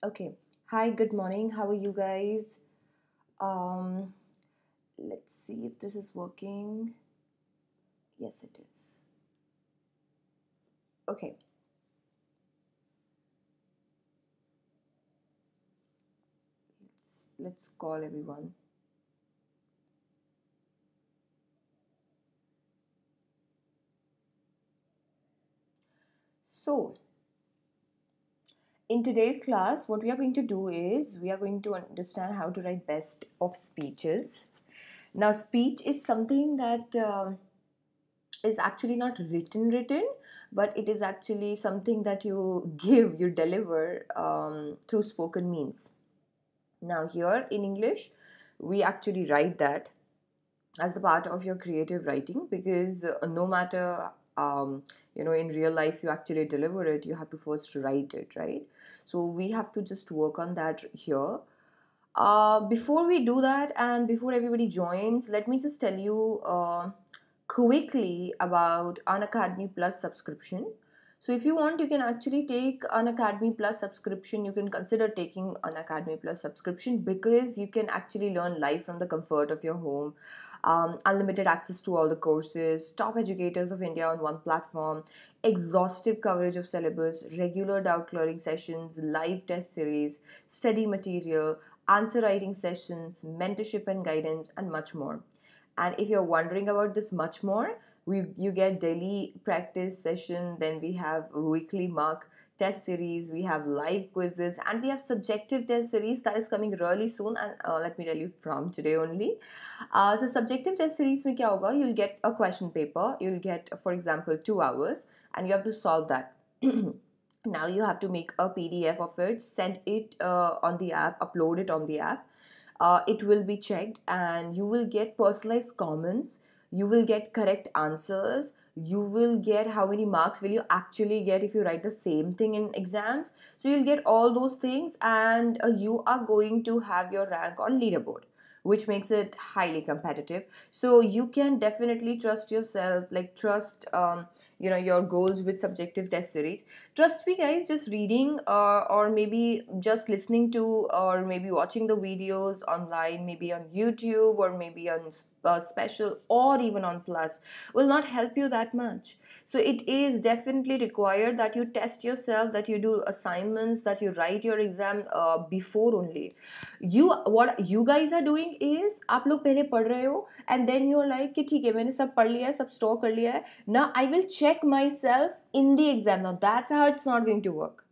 Okay. Hi, good morning. How are you guys? Um, let's see if this is working. Yes, it is. Okay. Let's call everyone. So, in today's class, what we are going to do is we are going to understand how to write best of speeches. Now, speech is something that is actually not written, but it is actually something that you give, you deliver through spoken means. Now, here in English, we actually write that as the part of your creative writing because no matter in real life you actually deliver it, you have to first write it, right? So we have to just work on that here. Before we do that and before everybody joins, let me just tell you quickly about an Academy Plus subscription. So if you want, you can actually take an Academy Plus subscription. You can consider taking an Academy Plus subscription because you can actually learn live from the comfort of your home. Unlimited access to all the courses, top educators of India on one platform, exhaustive coverage of syllabus, regular doubt clearing sessions, live test series, study material, answer writing sessions, mentorship and guidance, and much more. And if you're wondering about this much more, you get daily practice session, then we have weekly mock test series, we have live quizzes, and we have subjective test series that is coming really soon. And let me tell you from today only. So subjective test series mein kya hoga? You'll get a question paper. You'll get, for example, 2 hours, and you have to solve that. Now you have to make a PDF of it, send it on the app, upload it on the app. It will be checked and you will get personalized comments, you will get correct answers, you will get how many marks will you actually get if you write the same thing in exams. So you'll get all those things, and you are going to have your rank on leaderboard, which makes it highly competitive. So you can definitely trust yourself, like trust your goals with subjective test series. Trust me guys, just reading or maybe just listening to or maybe watching the videos online, maybe on YouTube or maybe on special or even on plus, will not help you that much. So it is definitely required that you test yourself, that you do assignments, that you write your exam before only. What you guys are doing is आप लोग पहले पढ़ रहे हो and then you're like कि ठीक है मैंने सब पढ़ लिया है, सब स्टोर कर लिया है, now I will check myself in the exam. Now that's how it's not going to work.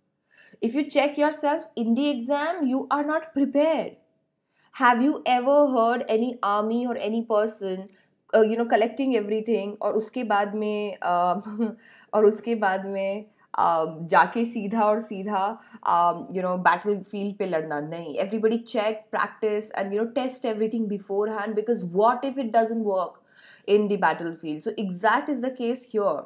If you check yourself in the exam, you are not prepared. Have you ever heard any army or any person collecting everything और उसके बाद में और उसके बाद में जाके सीधा और सीधा बैटल फील्ड पे लड़ना नहीं. Everybody check, practice and test everything beforehand, because what if it doesn't work in the battlefield? So exact is the case here.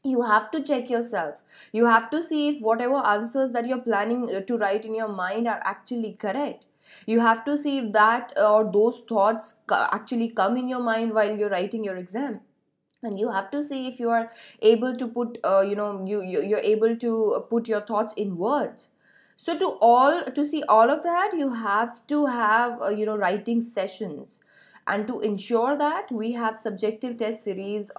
You have to check yourself. You have to see if whatever answers that you're planning to write in your mind are actually correct. You have to see if that or those thoughts actually come in your mind while you're writing your exam. And you have to see if you are able to put you're able to put your thoughts in words. So to see all of that, you have to have writing sessions. And to ensure that, we have subjective test series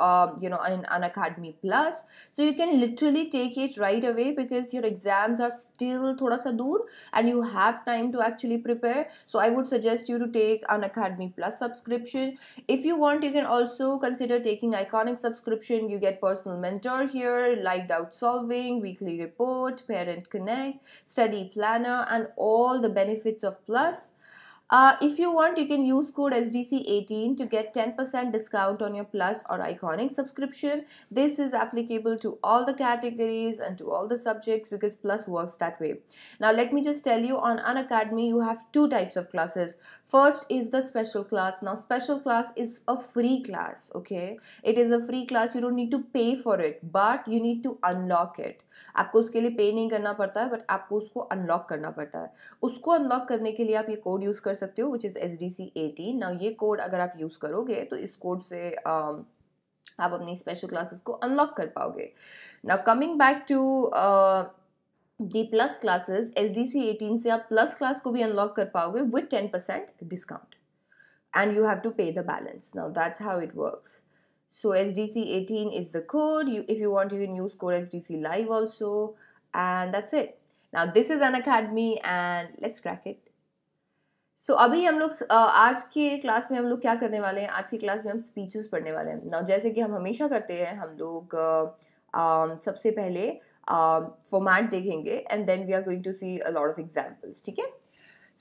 in an Academy Plus. So you can literally take it right away because your exams are still thoda sa dur and you have time to actually prepare. So I would suggest you to take an Academy Plus subscription. If you want, you can also consider taking Iconic subscription. You get personal mentor here, like doubt solving, weekly report, parent connect, study planner, and all the benefits of Plus. If you want, you can use code SDC18 to get 10% discount on your Plus or Iconic subscription. This is applicable to all the categories and to all the subjects because Plus works that way. Now, let me just tell you, on Unacademy, you have two types of classes. First is the special class. Now, special class is a free class, okay? It is a free class. You don't need to pay for it, but you need to unlock it. आपको उसके लिए पे नहीं करना पड़ता है, but आपको उसको अनलॉक करना पड़ता है. उसको अनलॉक करने के लिए आप ये कोड यूज़ कर सकते हो, विच इज़ SDC18. नाउ ये कोड अगर आप यूज़ करोगे तो इस कोड से आप अपनी स्पेशल क्लासेस को अनलॉक कर पाओगे. Now coming back to the plus classes SDC 18 से आप प्लस क्लास को भी अनलॉक कर पाओगे with 10% discount and you have to pay the balance. Now that's how it works. So SDC 18 is the code. If you want, you can use code SDC live also, and that's it. Now this is an academy, and let's crack it. So अभी हम लोग आज के class में हम लोग क्या करने वाले हैं? आज की क्लास में हम स्पीचेस पढ़ने वाले हैं. Now जैसे कि हम हमेशा करते हैं, हम लोग सबसे पहले फॉर्मेट देखेंगे and then we are going to see a lot of examples. ठीक है?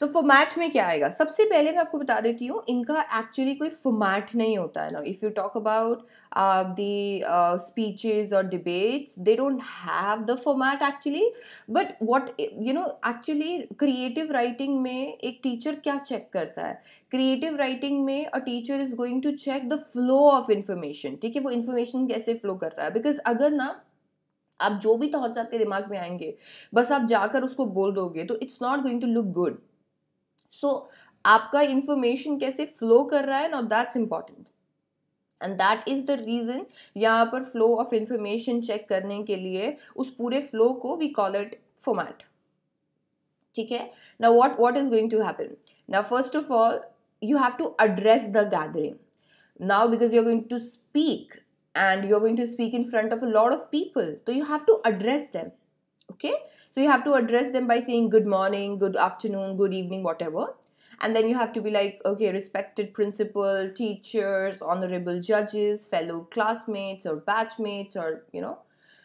सो फॉर्मेट में क्या आएगा? सबसे पहले मैं आपको बता देती हूँ, इनका एक्चुअली कोई फॉर्मेट नहीं होता है ना. If you talk about the speeches और debates, they don't have the format actually. But what you know, actually creative writing में एक टीचर क्या चेक करता है? क्रिएटिव राइटिंग में a teacher is going to check the flow of information. ठीक है, वो इन्फॉर्मेशन कैसे फ्लो कर रहा है. बिकॉज अगर ना आप जो भी थॉट्स आपके दिमाग में आएंगे बस आप जाकर उसको बोल दोगे तो it's not going to look good. So आपका इंफॉर्मेशन कैसे फ्लो कर रहा है ना, that's important. And that is the reason यहाँ पर फ्लो ऑफ इंफॉर्मेशन चेक करने के लिए उस पूरे फ्लो को वी कॉल इट फॉर्मेट. ठीक है. Now what is going to happen? Now first of all you have to address the gathering. Now because you're going to speak and you're going to speak in front of a lot of people, so you have to address them. Okay, so you have to address them by saying good morning, good afternoon, good evening, whatever. And then you have to be like, okay, respected principal, teachers, honorable judges, fellow classmates or batchmates, or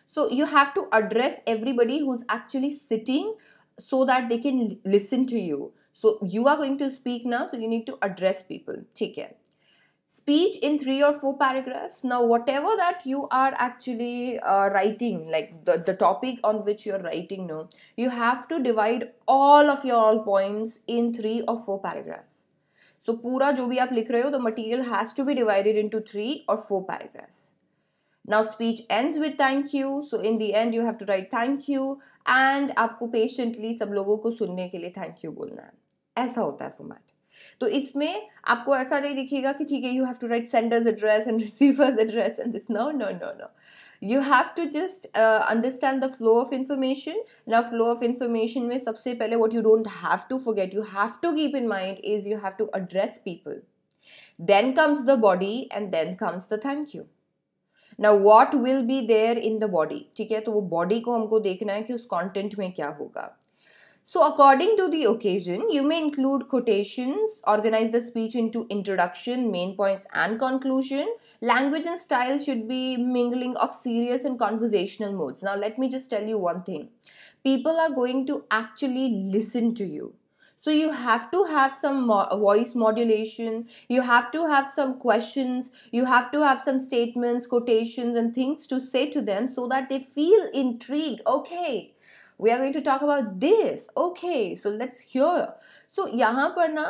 so you have to address everybody who's actually sitting so that they can listen to you. So you are going to speak now, so you need to address people. ठीक है. Speech in 3 or 4 paragraphs. Now whatever that you are actually writing, like the topic on which you're writing, no, you have to divide all of your points in 3 or 4 paragraphs. So पूरा जो भी आप लिख रहे हो, the material has to be divided into 3 or 4 paragraphs. Now speech ends with thank you. So in the end you have to write thank you, and आपको patiently सब लोगों को सुनने के लिए thank you बोलना है. ऐसा होता है फॉर्मेट. तो इसमें आपको ऐसा नहीं दिखेगा कि ठीक है you have to write sender's address and receiver's address and this. No no no no, you have to just understand the flow of information. Now flow of information में सबसे पहले what you don't have to forget, you have to keep in mind is you have to address people. Then comes the body and then comes the thank you. Now what will be there in the body. ठीक है, तो वो body को हमको देखना है कि उस कंटेंट में क्या होगा. So according to the occasion, you may include quotations, organize the speech into introduction, main points and conclusion. Language and style should be mingling of serious and conversational modes. Now let me just tell you one thing. People are going to actually listen to you. So you have to have some voice modulation, you have to have some questions, you have to have some statements, quotations and things to say to them so that they feel intrigued. Okay, we are going to talk about this. Okay, so let's hear. So यहाँ पर ना,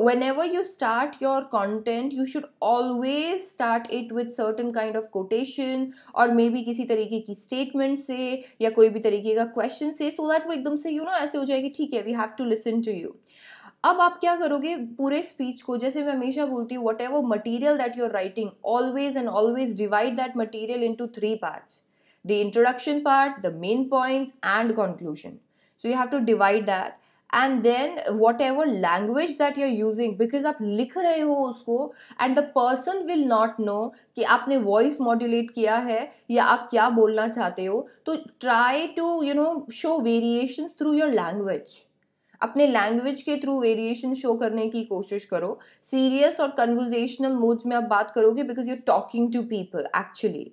whenever you start your content, you should always start it with certain kind of quotation और maybe किसी तरीके की statement से या कोई भी तरीके का question से, so that वो एकदम से ऐसे हो जाएगी ठीक है, we have to listen to you. अब आप क्या करोगे पूरे स्पीच को, जैसे मैं हमेशा बोलती हूँ, whatever material that you're writing, always and always divide that material into 3 parts. The introduction part, the main points and conclusion. So you have to divide that, and then whatever language that you're using, because आप लिख रहे हो उसको and the person will not know कि आपने voice modulate किया है या आप क्या बोलना चाहते हो. तो try to show variations through your language. अपने लैंग्वेज के थ्रू वेरिएशन शो करने की कोशिश करो. सीरियस और कन्वर्जेशनल मोड्स में आप बात करोगे because you are talking to people actually.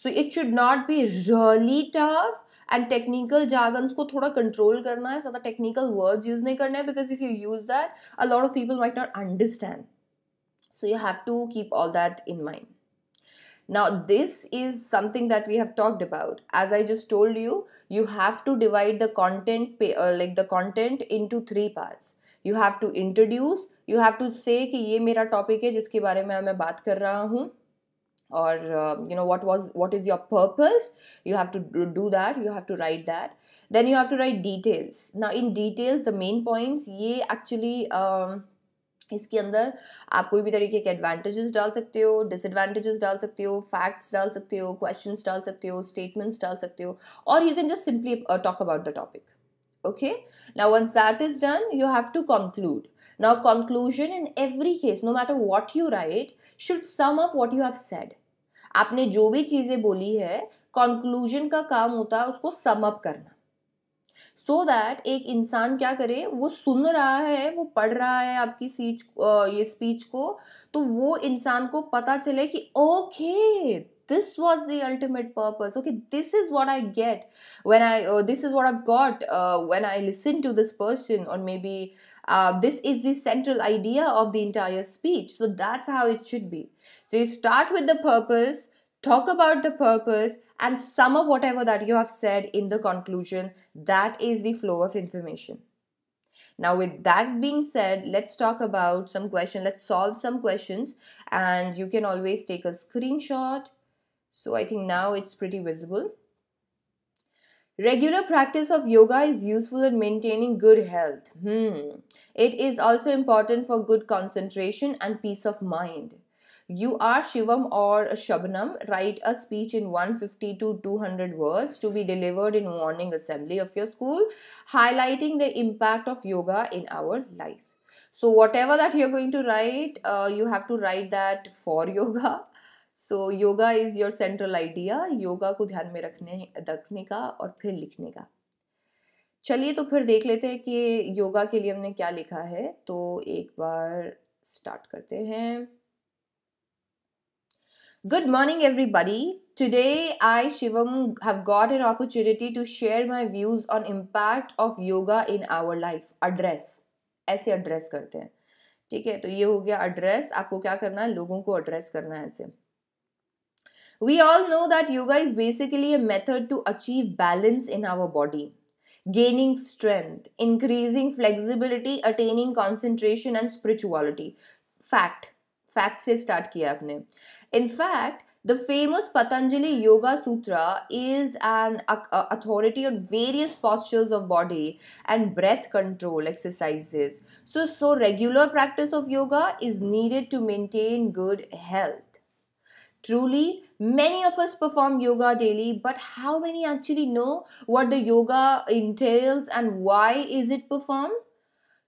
So it should not be really tough, and technical jargons को थोड़ा control करना है, ज़्यादा technical words use नहीं करना है, because if you use that, a lot of people might not understand. So you have to keep all that in mind. Now this is something that we have talked about. As I just told you, you have to divide the content, like the content into 3 parts. You have to introduce, you have to say कि ये मेरा topic है जिसके बारे में मैं बात कर रहा हूँ. Or what is your purpose. You have to do that, you have to write that. Then you have to write details. Now in details, the main points, ये actually इसके अंदर आप कोई भी तरीके के एडवांटेजेस डाल सकते हो, डिसएडवांटेजेस डाल सकते हो, फैक्ट्स डाल सकते हो, क्वेश्चंस डाल सकते हो, स्टेटमेंट्स डाल सकते हो, और you can just simply talk about the topic. Okay, now once that is done, you have to conclude. Now conclusion in every case, no matter what you write, should sum up what you have said. आपने जो भी चीजें बोली है, conclusion का काम होता है उसको sum up करना, so that एक इंसान क्या करे, वो सुन रहा है, वो पढ़ रहा है आपकी ये स्पीच को, तो वो इंसान को पता चले कि okay, this was the ultimate purpose. Okay, this is what I get when this is what I've got when I listen to this person, or maybe this is the central idea of the entire speech. So that's how it should be. So you start with the purpose, talk about the purpose, and sum up whatever that you have said in the conclusion. That is the flow of information. Now, with that being said, let's talk about some questions. Let's solve some questions, and you can always take a screenshot. So I think now it's pretty visible. Regular practice of yoga is useful in maintaining good health. It is also important for good concentration and peace of mind. You are Shivam or Shabnam. Write a speech in 150 to 200 words to be delivered in morning assembly of your school, highlighting the impact of yoga in our life. So whatever that you're going to write, you have to write that for yoga. So yoga is your central idea. Yoga को ध्यान में रखने का और फिर लिखने का. चलिए तो फिर देख लेते हैं कि योगा के लिए हमने क्या लिखा है. तो एक बार स्टार्ट करते हैं. Good morning everybody. Today I, Shivam, have got an opportunity to share my views on impact of yoga in our life. Address. ऐसे address करते हैं. ठीक है, तो ये हो गया address. आपको क्या करना है, लोगों को address करना है ऐसे. We all know that yoga is basically a method to achieve balance in our body, gaining strength, increasing flexibility, attaining concentration and spirituality. Fact से start किया आपने. In fact, the famous Patanjali Yoga Sutra is an authority on various postures of body and breath control exercises. So regular practice of yoga is needed to maintain good health. Truly, many of us perform yoga daily, but how many actually know what the yoga entails and why is it performed?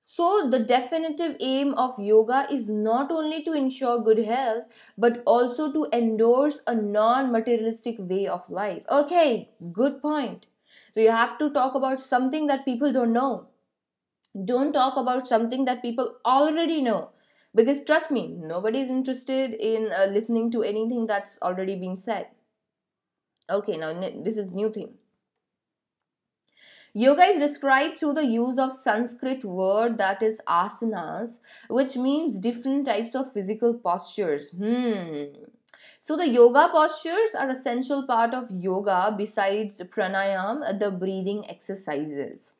So, the definitive aim of yoga is not only to ensure good health, but also to endorse a non-materialistic way of life. Okay, good point. So, you have to talk about something that people don't know. Don't talk about something that people already know. Because trust me, nobody is interested in listening to anything that's already been said. Okay, now this is new thing. Yoga is described through the use of Sanskrit word that is asanas, which means different types of physical postures. So the yoga postures are essential part of yoga besides the pranayam, the breathing exercises.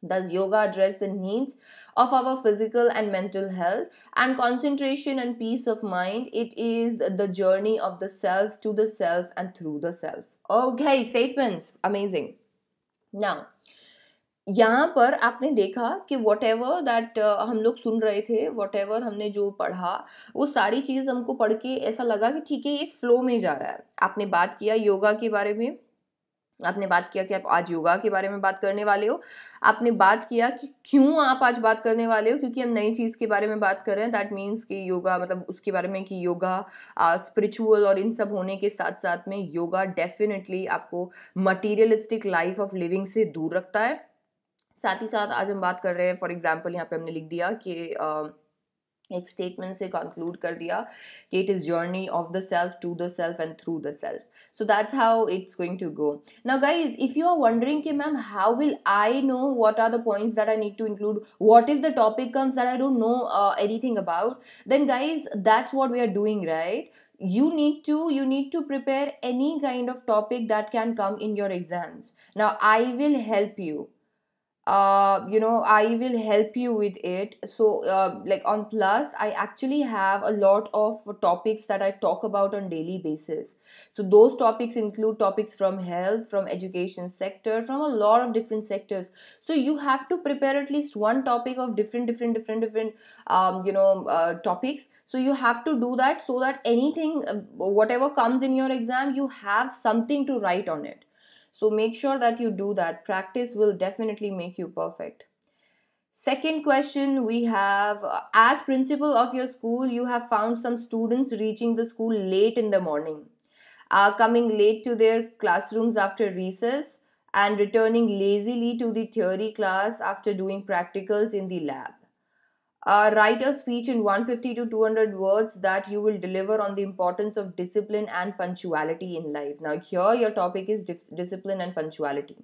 Does yoga address the needs of our physical and mental health and concentration and peace of mind? It is the journey of the self to the self and through the self. Okay, statements. Amazing. Now, यहाँ पर आपने देखा कि whatever that हम लोग सुन रहे थे, whatever हमने जो पढ़ा, वो सारी चीज़ हमको पढ़ के ऐसा लगा कि ठीक है, एक फ्लो में जा रहा है. आपने बात किया योगा के बारे में, आपने बात किया कि आप आज योगा के बारे में बात करने वाले हो. आपने बात किया कि क्यों आप आज बात करने वाले हो, क्योंकि हम नई चीज़ के बारे में बात कर रहे हैं. दैट मीन्स कि योगा मतलब उसके बारे में कि योगा स्पिरिचुअल और इन सब होने के साथ साथ में योगा डेफिनेटली आपको मटीरियलिस्टिक लाइफ ऑफ लिविंग से दूर रखता है. साथ ही साथ आज हम बात कर रहे हैं, फॉर एग्जाम्पल यहाँ पे हमने लिख दिया कि एक स्टेटमेंट से कंक्लूड कर दिया कि it is journey of the self to the self and through the self. So that's how it's going to go. Now guys, if you are wondering कि ma'am how will I know what are the points that I need to include, what if the topic comes that I don't know anything about, then guys that's what we are doing, right? You need to prepare any kind of topic that can come in your exams. Now I will help you. I will help you with it. So like on Plus, I actually have a lot of topics that I talk about on daily basis. So those topics include topics from health, from education sector, from a lot of different sectors. So you have to prepare at least one topic of different topics. So you have to do that, so that anything whatever comes in your exam, you have something to write on it. So make sure that you do that. Practice will definitely make you perfect. Second question we have, as principal of your school, you have found some students reaching the school late in the morning, coming late to their classrooms after recess, and returning lazily to the theory class after doing practicals in the lab. Write a speech in 150 to 200 words that you will deliver on the importance of discipline and punctuality in life. Now, here your topic is discipline and punctuality.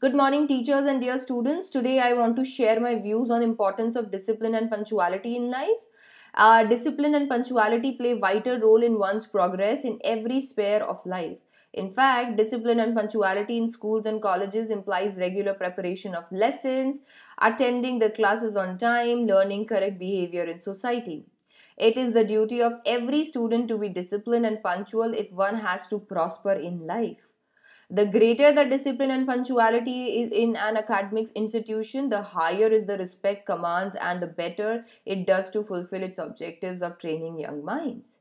Good morning, teachers and dear students. Today, I want to share my views on importance of discipline and punctuality in life. Discipline and punctuality play vital role in one's progress in every sphere of life. In fact, discipline and punctuality in schools and colleges implies regular preparation of lessons, attending the classes on time, learning correct behavior in society. It is the duty of every student to be disciplined and punctual if one has to prosper in life. The greater the discipline and punctuality is in an academic institution, the higher is the respect commands and the better it does to fulfill its objectives of training young minds.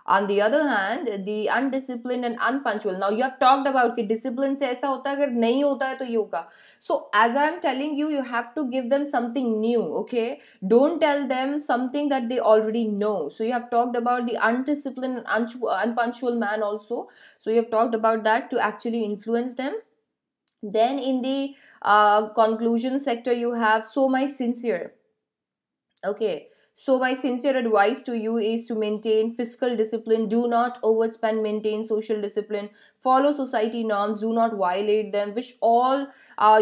On the other hand, the undisciplined and unpunctual. Now you have talked about कि discipline से ऐसा होता है, अगर नहीं होता है तो ये होगा. So as I am telling you, you have to give them something new. Okay, don't tell them something that they already know. So you have talked about the undisciplined and unpunctual man also. So you have talked about that to actually influence them. Then in the conclusion sector, you have so my sincere. Okay. So, my sincere advice to you is to maintain fiscal discipline. Do not overspend, maintain social discipline, follow society norms, do not violate them, wish all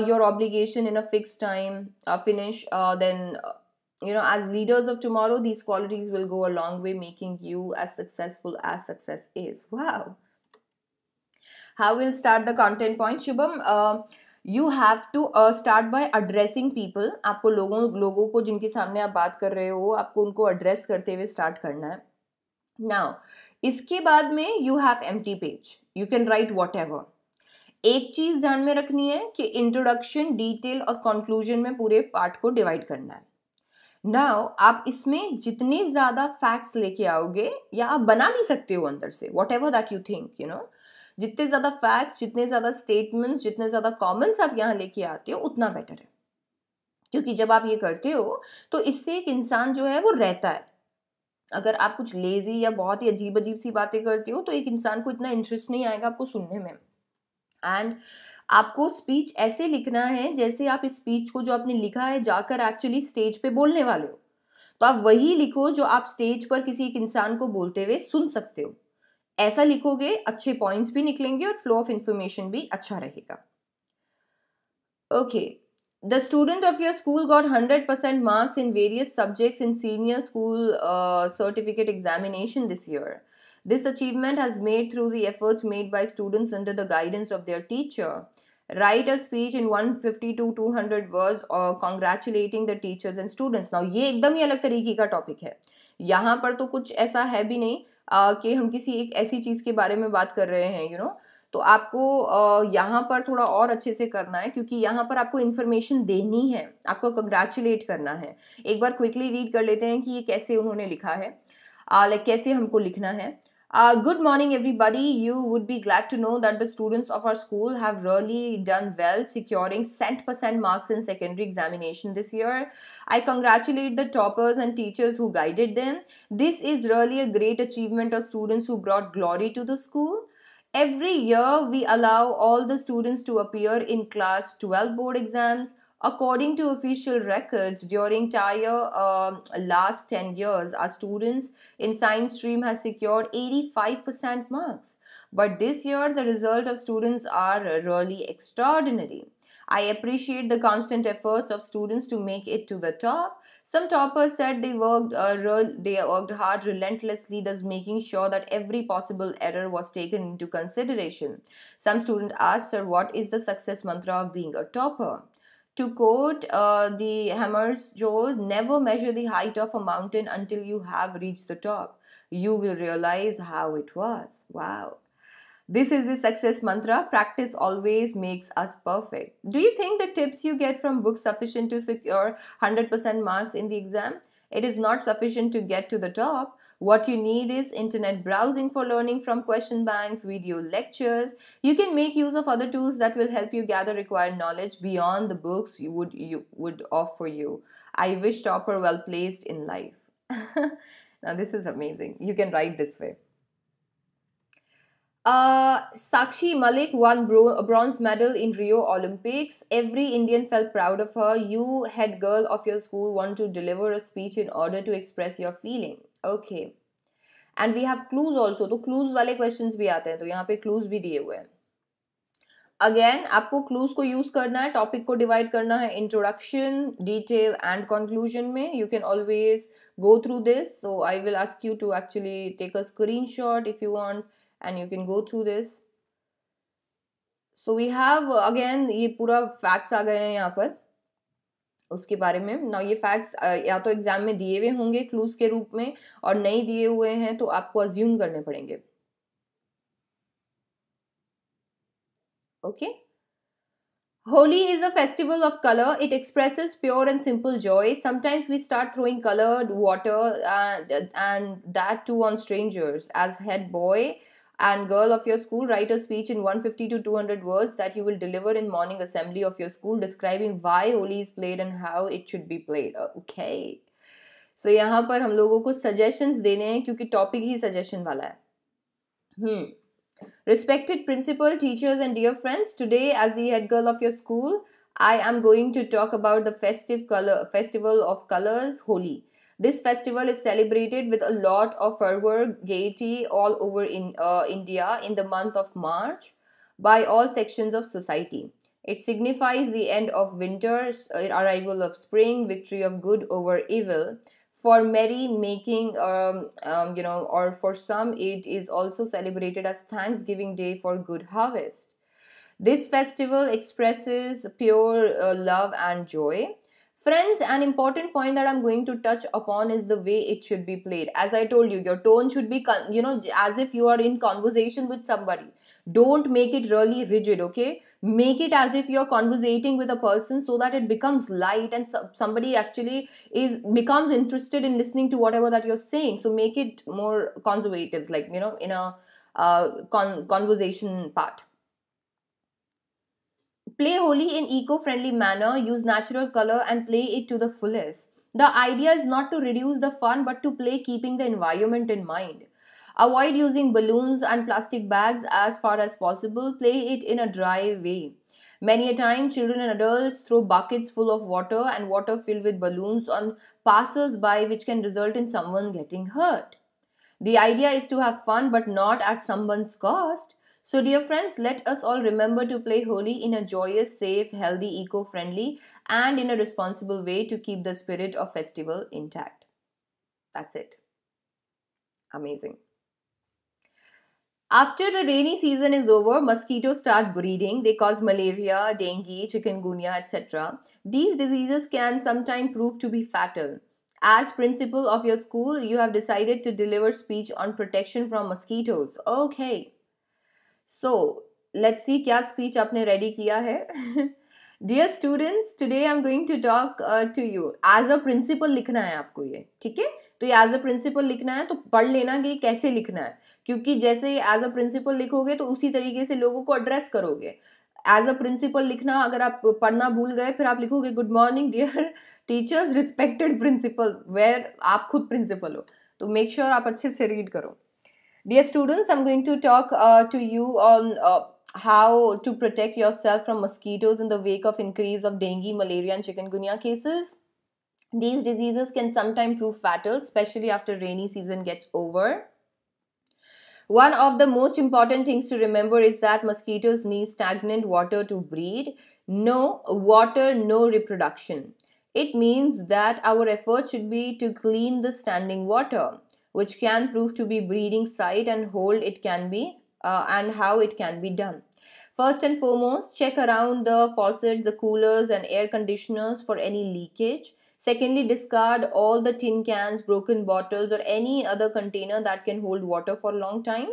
your obligation in a fixed time, finish. As leaders of tomorrow, these qualities will go a long way, making you as successful as success is. Wow. How we'll start the content point, Shubham? You have to start by addressing people. आपको लोगों को जिनके सामने आप बात कर रहे हो, आपको उनको address करते हुए start करना है. Now, इसके बाद में you have empty page. You can write whatever. एक चीज ध्यान में रखनी है कि इंट्रोडक्शन, डिटेल और कंक्लूजन में पूरे पार्ट को डिवाइड करना है. नाउ आप इसमें जितने ज्यादा फैक्ट्स लेके आओगे, या आप बना भी सकते हो अंदर से, what ever that you think, जितने ज्यादा फैक्ट्स, जितने ज्यादा स्टेटमेंट्स, जितने ज्यादा कॉमेंट्स आप यहाँ लेके आते हो, उतना बेटर है. क्योंकि जब आप ये करते हो तो इससे एक इंसान जो है वो रहता है. अगर आप कुछ लेजी या बहुत ही अजीब अजीब सी बातें करते हो तो एक इंसान को इतना इंटरेस्ट नहीं आएगा आपको सुनने में. एंड आपको स्पीच ऐसे लिखना है जैसे आप इस स्पीच को जो आपने लिखा है जाकर एक्चुअली स्टेज पे बोलने वाले हो. तो आप वही लिखो जो आप स्टेज पर किसी एक इंसान को बोलते हुए सुन सकते हो. ऐसा लिखोगे, अच्छे पॉइंट्स भी निकलेंगे और फ्लो ऑफ इंफॉर्मेशन भी अच्छा रहेगा. Okay. The student of your school got 100% marks in various subjects in senior school certificate examination this year. This achievement has made through the efforts made by students under the guidance of their teacher. Write a speech in 150 to 200 words or congratulating the teachers and students. Now ये एकदम ही अलग तरीके का topic है. यहाँ पर तो कुछ ऐसा है भी नहीं कि हम किसी एक ऐसी चीज़ के बारे में बात कर रहे हैं, तो आपको यहाँ पर थोड़ा और अच्छे से करना है, क्योंकि यहाँ पर आपको इन्फॉर्मेशन देनी है, आपको कंग्रेचुलेट करना है. एक बार क्विकली रीड कर लेते हैं कि ये कैसे उन्होंने लिखा है, कैसे हमको लिखना है. Good morning, everybody. You would be glad to know that the students of our school have really done well, securing 100% marks in secondary examination this year. I congratulate the toppers and teachers who guided them. This is really a great achievement of students who brought glory to the school. Every year, we allow all the students to appear in class 12 board exams. According to official records, during entire last 10 years, our students in science stream has secured 85% marks. But this year, the result of students are really extraordinary. I appreciate the constant efforts of students to make it to the top. Some toppers said they worked hard relentlessly, thus making sure that every possible error was taken into consideration. Some student asked, "Sir, what is the success mantra of being a topper?" To quote the Hammers Joel, never measure the height of a mountain until you have reached the top. You will realize how it was. Wow. This is the success mantra. Practice always makes us perfect. Do you think the tips you get from books sufficient to secure 100% marks in the exam? It is not sufficient to get to the top. What you need is internet browsing for learning from question banks, video lectures. You can make use of other tools that will help you gather required knowledge beyond the books you would offer you. I wish topper well placed in life. Now this is amazing. You can write this way. Sakshi Malik won a bronze medal in Rio Olympics. Every Indian felt proud of her. You, head girl of your school, want to deliver a speech in order to express your feeling. Okay. And we have clues also. तो clues वाले questions भी आते हैं. तो यहाँ पे clues भी दिए हुए हैं. Again, आपको clues को use करना है. Topic को divide करना है. Introduction, detail and conclusion में. You can always go through this. So I will ask you to actually take a screenshot if you want. And you can go through this. So we have again ये पूरा facts आ गए हैं यहाँ पर उसके बारे में. Now ये facts या तो एग्जाम में दिए हुए होंगे क्लूज के रूप में और नहीं दिए हुए हैं तो आपको अज्यूम करने पड़ेंगे. Okay. Holi is a festival of color. It expresses pure and simple joy. Sometimes we start throwing colored water and that too on strangers. As head boy and girl of your school, write a speech in 150 to 200 words that you will deliver in morning assembly of your school describing why Holi is played and how it should be played. Okay. So यहाँ पर हम लोगों को suggestions देने हैं क्योंकि topic ही suggestion वाला है. Respected principal, teachers and dear friends, today as the head girl of your school, I am going to talk about the festival of colors, Holi. This festival is celebrated with a lot of fervor, gaiety all over in India in the month of March by all sections of society. It signifies the end of winter, arrival of spring, victory of good over evil. For merry making, or for some, it is also celebrated as Thanksgiving Day for good harvest. This festival expresses pure love and joy. Friends, an important point that I'm going to touch upon is the way it should be played. As I told you, your tone should be, as if you are in conversation with somebody. Don't make it really rigid, okay? Make it as if you're conversating with a person so that it becomes light and somebody actually becomes interested in listening to whatever that you're saying. So make it more conservative, like, in a conversation part. Play Holi in eco-friendly manner, use natural color and play it to the fullest. The idea is not to reduce the fun but to play keeping the environment in mind. Avoid using balloons and plastic bags as far as possible. Play it in a dry way. Many a time, children and adults throw buckets full of water and water filled with balloons on passers-by, which can result in someone getting hurt. The idea is to have fun but not at someone's cost. So, dear friends, let us all remember to play Holi in a joyous, safe, healthy, eco-friendly and in a responsible way to keep the spirit of festival intact. That's it. Amazing. After the rainy season is over, mosquitoes start breeding. They cause malaria, dengue, chikungunya, etc. These diseases can sometimes prove to be fatal. As principal of your school, you have decided to deliver speech on protection from mosquitoes. Okay. So, let's see क्या speech आपने ready किया है. Dear students, today I'm going to talk to you. As a principal लिखना है आपको ये, ठीक है? तो ये as a principal लिखना है तो पढ़ लेना कि कैसे लिखना है. क्योंकि जैसे as a principal लिखोगे तो उसी तरीके से लोगों को address करोगे. As a principal लिखना अगर आप पढ़ना भूल गए फिर आप लिखोगे good morning dear teachers respected principal where आप खुद principal हो. तो make sure आप अच्छे से read करो. Dear students, I'm going to talk to you on how to protect yourself from mosquitoes in the wake of increase of dengue, malaria and chikungunya cases. These diseases can sometimes prove fatal, especially after rainy season gets over. One of the most important things to remember is that mosquitoes need stagnant water to breed. No water, no reproduction. It means that our effort should be to clean the standing water, which can prove to be breeding site and hold it can be and how it can be done. First and foremost, check around the faucets, the coolers, and air conditioners for any leakage. Secondly, discard all the tin cans, broken bottles, or any other container that can hold water for a long time.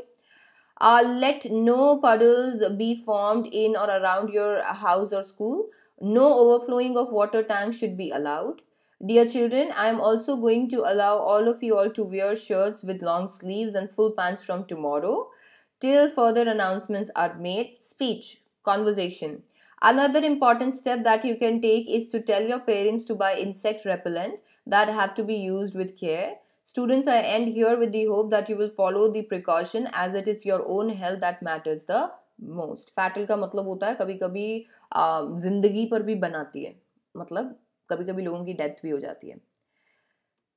Let no puddles be formed in or around your house or school. No overflowing of water tanks should be allowed. Dear children, I am also going to allow all of you all to wear shirts with long sleeves and full pants from tomorrow till further announcements are made. Speech, conversation. Another important step that you can take is to tell your parents to buy insect repellent that have to be used with care. Students, I end here with the hope that you will follow the precaution as it is your own health that matters the most. Fatal का मतलब होता है कभी कभी जिंदगी पर भी बनाती है, मतलब कभी कभी लोगों की डेथ भी हो जाती है.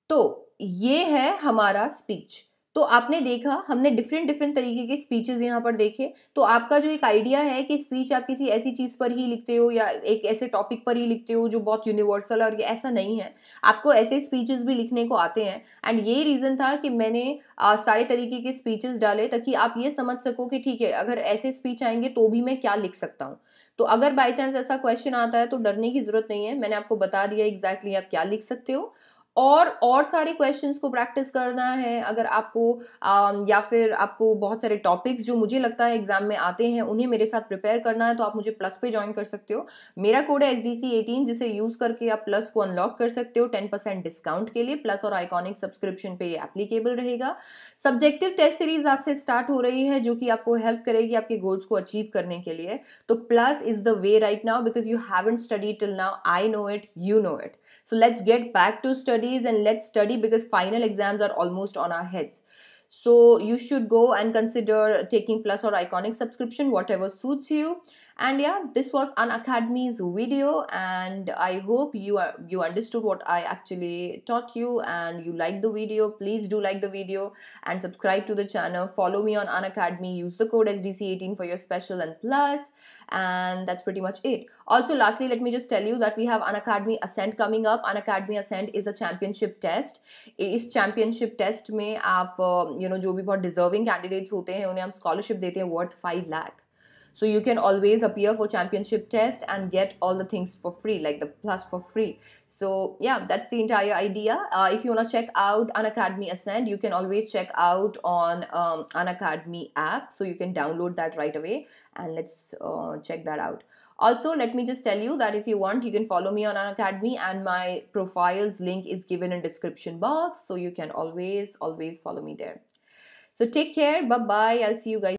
तो ये है हमारा स्पीच. तो आपने देखा, हमने डिफरेंट डिफरेंट तरीके के स्पीचेस यहाँ पर देखे. तो आपका जो एक आइडिया है कि स्पीच आप किसी ऐसी चीज़ पर ही लिखते हो या एक ऐसे टॉपिक पर ही लिखते हो जो बहुत यूनिवर्सल है, और ये ऐसा नहीं है. आपको ऐसे स्पीचेस भी लिखने को आते हैं. एंड ये रीज़न था कि मैंने सारे तरीके के स्पीचेस डाले ताकि आप ये समझ सको कि ठीक है, अगर ऐसे स्पीच आएंगे तो भी मैं क्या लिख सकता हूँ. तो अगर बाई चांस ऐसा क्वेश्चन आता है तो डरने की ज़रूरत नहीं है. मैंने आपको बता दिया एग्जैक्टली आप क्या लिख सकते हो. और सारे क्वेश्चंस को प्रैक्टिस करना है अगर आपको या फिर आपको बहुत सारे टॉपिक्स जो मुझे लगता है एग्जाम में आते हैं उन्हें मेरे साथ प्रिपेयर करना है, तो आप मुझे प्लस पे ज्वाइन कर सकते हो. मेरा कोड है SDC18 जिसे यूज करके आप प्लस को अनलॉक कर सकते हो 10% डिस्काउंट के लिए. प्लस और आइकॉनिक सब्सक्रिप्शन पे ये एप्लीकेबल रहेगा. सब्जेक्टिव टेस्ट सीरीज आज से स्टार्ट हो रही है जो कि आपको हेल्प करेगी आपके गोल्स को अचीव करने के लिए. तो plus is the way right now because you haven't studied till now. I know it, you know it. So let's get back to studies and let's study because final exams are almost on our heads. So you should go and consider taking Plus or Iconic subscription, whatever suits you. And yeah, this was Unacademy's video, and I hope you understood what I actually taught you and you liked the video. Please do like the video and subscribe to the channel. Follow me on Unacademy. Use the code SDC18 for your special and plus. And that's pretty much it. Also, lastly, let me just tell you that we have Unacademy Ascent coming up. Unacademy Ascent is a championship test. इस championship test में आप जो भी बहुत deserving candidates होते हैं उन्हें हम scholarship देते हैं worth 5 lakh. So you can always appear for championship test and get all the things for free, like the plus for free. So yeah, that's the entire idea. If you want to check out Unacademy Ascent, you can always check out on Unacademy app. So you can download that right away and let's check that out. Also, let me just tell you that if you want, you can follow me on Unacademy and my profile's link is given in description box. So you can always follow me there. So take care. Bye-bye. I'll see you guys.